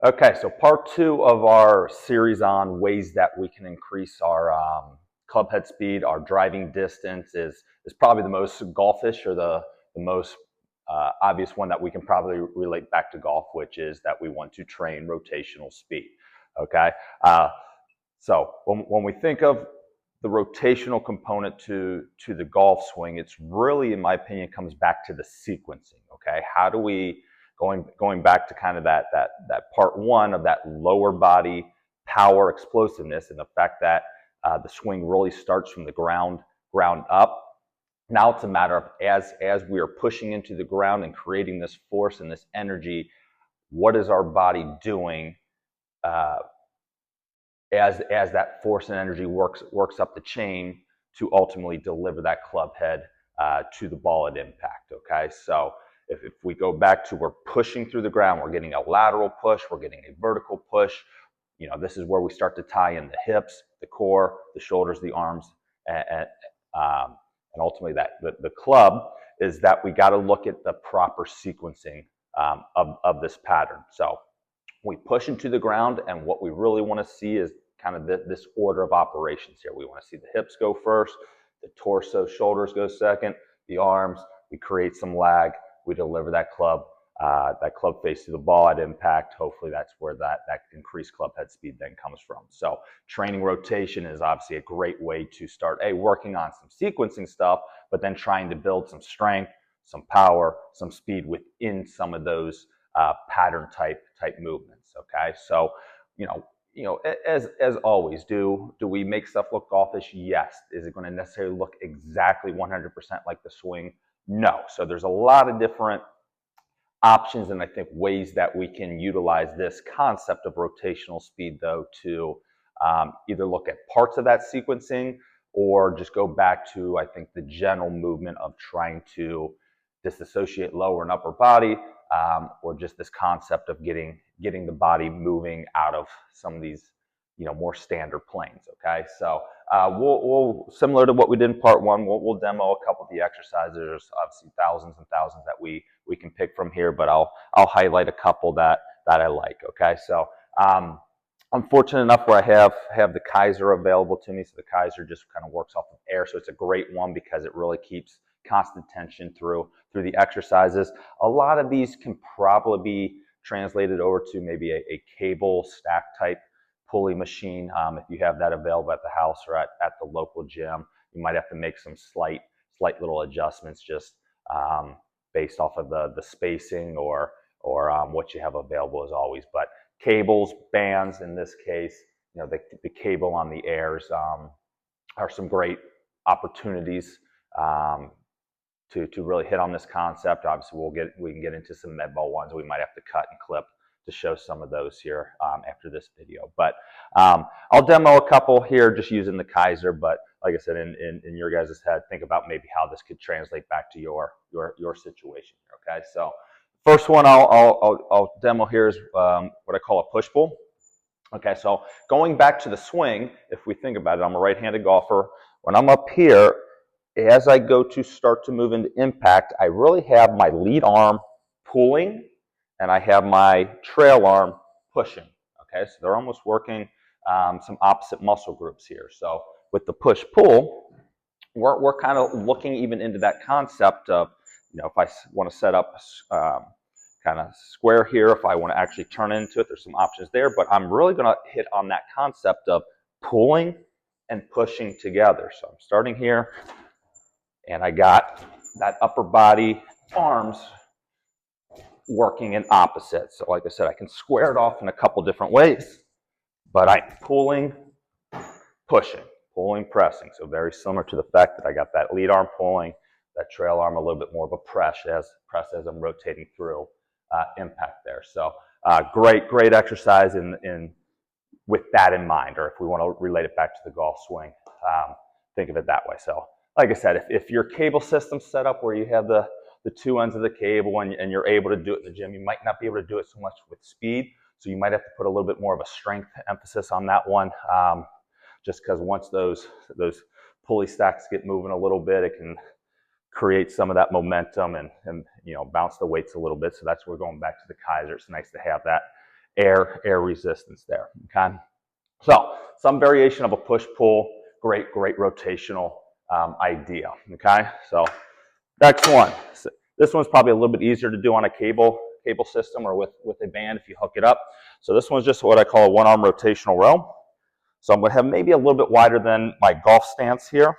Okay, so part two of our series on ways that we can increase our club head speed, our driving distance is probably the most golfish or the most obvious one that we can probably relate back to golf, which is that we want to train rotational speed. Okay, uh, so when we think of the rotational component to the golf swing, it's really, in my opinion, comes back to the sequencing. Okay, how do we going back to kind of that part one of that lower body power explosiveness and the fact that the swing really starts from the ground up. Now it's a matter of as we are pushing into the ground and creating this force and this energy, what is our body doing uh, as that force and energy works up the chain to ultimately deliver that club head to the ball at impact. Okay, so if we go back to we're pushing through the ground, we're getting a lateral push, we're getting a vertical push. You know, this is where we start to tie in the hips, the core, the shoulders, the arms, and, and ultimately that the club is that we got to look at the proper sequencing of this pattern. So we push into the ground, and what we really want to see is kind of this order of operations here. We want to see the hips go first, the torso, shoulders go second, the arms. We create some lag. We deliver that club face to the ball at impact. Hopefully, that's where that increased club head speed then comes from. So, training rotation is obviously a great way to start working on some sequencing stuff, but then trying to build some strength, some power, some speed within some of those pattern type movements. Okay, so as always, do we make stuff look golfish? Yes. Is it going to necessarily look exactly 100% like the swing? No. So there's a lot of different options and I think ways that we can utilize this concept of rotational speed, though, to either look at parts of that sequencing or just go back to, I think, the general movement of trying to disassociate lower and upper body, or just this concept of getting the body moving out of some of these, more standard planes. Okay, so we'll similar to what we did in part one, we'll demo a couple of the exercises. There's obviously thousands and thousands that we can pick from here, but I'll highlight a couple that I like. Okay, so I'm fortunate enough where I have the Kaiser available to me. So the Kaiser just kind of works off of air, so it's a great one because it really keeps constant tension through the exercises. A lot of these can probably be translated over to maybe a cable stack type pulley machine. If you have that available at the house or at the local gym, you might have to make some slight little adjustments just based off of the spacing or what you have available as always. But cables, bands in this case, the cable on the airs are some great opportunities to really hit on this concept. Obviously, we can get into some med ball ones. We might have to cut and clip to show some of those here after this video. But I'll demo a couple here just using the Kaiser. But like I said, in your guys' head, think about maybe how this could translate back to your situation. Okay, so first one I'll demo here is what I call a push pull. Okay, so going back to the swing, if we think about it, I'm a right-handed golfer. When I'm up here, as I go to start to move into impact, I really have my lead arm pulling and I have my trail arm pushing. Okay, so they're almost working some opposite muscle groups here. So with the push-pull, we're kind of looking even into that concept of, if I want to set up kind of square here, if I want to actually turn into it, there's some options there, but I'm really going to hit on that concept of pulling and pushing together. So I'm starting here, and I got that upper body arms working in opposite. So like I said, I can square it off in a couple different ways, but I'm pulling, pushing, pulling, pressing. So very similar to the fact that I got that lead arm pulling, that trail arm a little bit more of a press as I'm rotating through impact there. So great exercise in with that in mind, or if we want to relate it back to the golf swing, think of it that way. So like I said, if your cable system's set up where you have the two ends of the cable and you're able to do it in the gym, you might not be able to do it so much with speed. So you might have to put a little bit more of a strength emphasis on that one, just because once those pulley stacks get moving a little bit, it can create some of that momentum and bounce the weights a little bit. So that's where we're going back to the Kaiser. It's nice to have that air resistance there. Okay, so some variation of a push-pull, great rotational idea. Okay, so next one. So this one's probably a little bit easier to do on a cable system or with a band if you hook it up. So this one's just what I call a one-arm rotational row. So I'm going to have maybe a little bit wider than my golf stance here.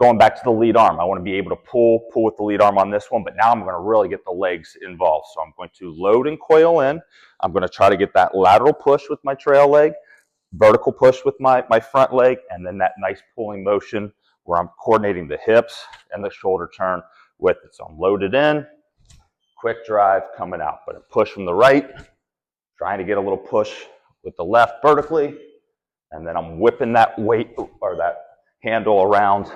Going back to the lead arm, I want to be able to pull with the lead arm on this one, but now I'm going to really get the legs involved. So I'm going to load and coil in. I'm going to try to get that lateral push with my trail leg, vertical push with my front leg, and then that nice pulling motion where I'm coordinating the hips and the shoulder turn with it. So I'm loaded in, quick drive coming out, but a push from the right, trying to get a little push with the left vertically, and then I'm whipping that weight or that handle around,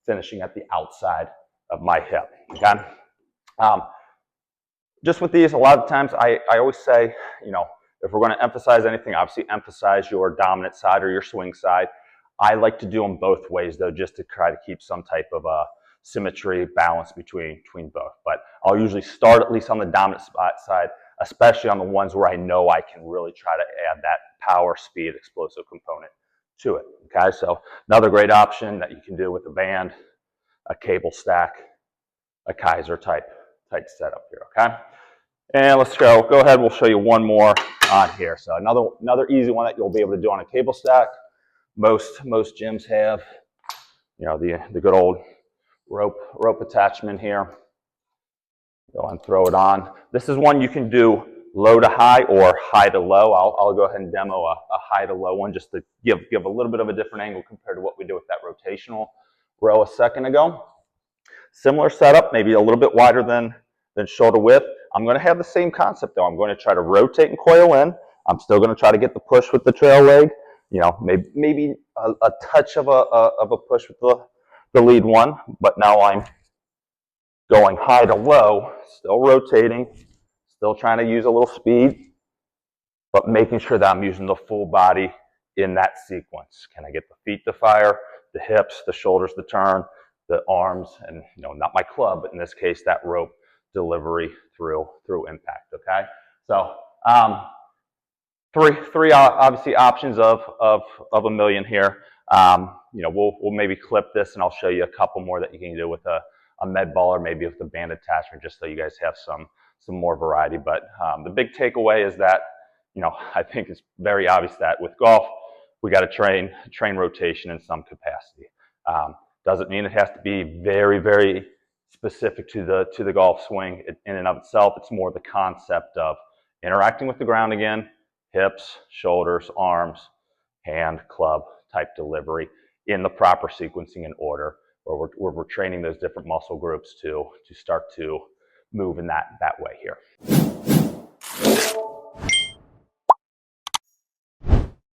finishing at the outside of my hip. Okay. Just with these, a lot of times I always say, you know, if we're going to emphasize anything, obviously emphasize your dominant side or your swing side. I like to do them both ways though, just to try to keep some type of symmetry, balance between both. But I'll usually start at least on the dominant side, especially on the ones where I know I can really try to add that power, speed, explosive component to it. Okay, so another great option that you can do with a band, a cable stack, a Kaiser type setup here. Okay, and let's go ahead. We'll show you one more on here. So another easy one that you'll be able to do on a cable stack. Most gyms have, you know, the good old rope attachment here. Go and throw it on. This is one you can do low to high or high to low. I'll go ahead and demo a high to low one just to give a little bit of a different angle compared to what we did with that rotational row a second ago. Similar setup, maybe a little bit wider than shoulder width. I'm going to have the same concept though. I'm going to try to rotate and coil in. I'm still going to try to get the push with the trail leg. You know, maybe a touch of a push with the lead one, but now I'm going high to low, still rotating, still trying to use a little speed, but making sure that I'm using the full body in that sequence. Can I get the feet to fire, the hips, the shoulders to turn, the arms, and you know, not my club, but in this case, that rope delivery through impact. Okay, so three obviously options of a million here. You know, we'll maybe clip this, and I'll show you a couple more that you can do with a med ball or maybe with the band attachment, just so you guys have some more variety. But the big takeaway is that, you know, I think it's very obvious that with golf, we got to train rotation in some capacity. Doesn't mean it has to be very specific to the golf swing in and of itself. It's more the concept of interacting with the ground again, hips, shoulders, arms, hand, club type delivery in the proper sequencing and order, where we're training those different muscle groups to start to move in that way here.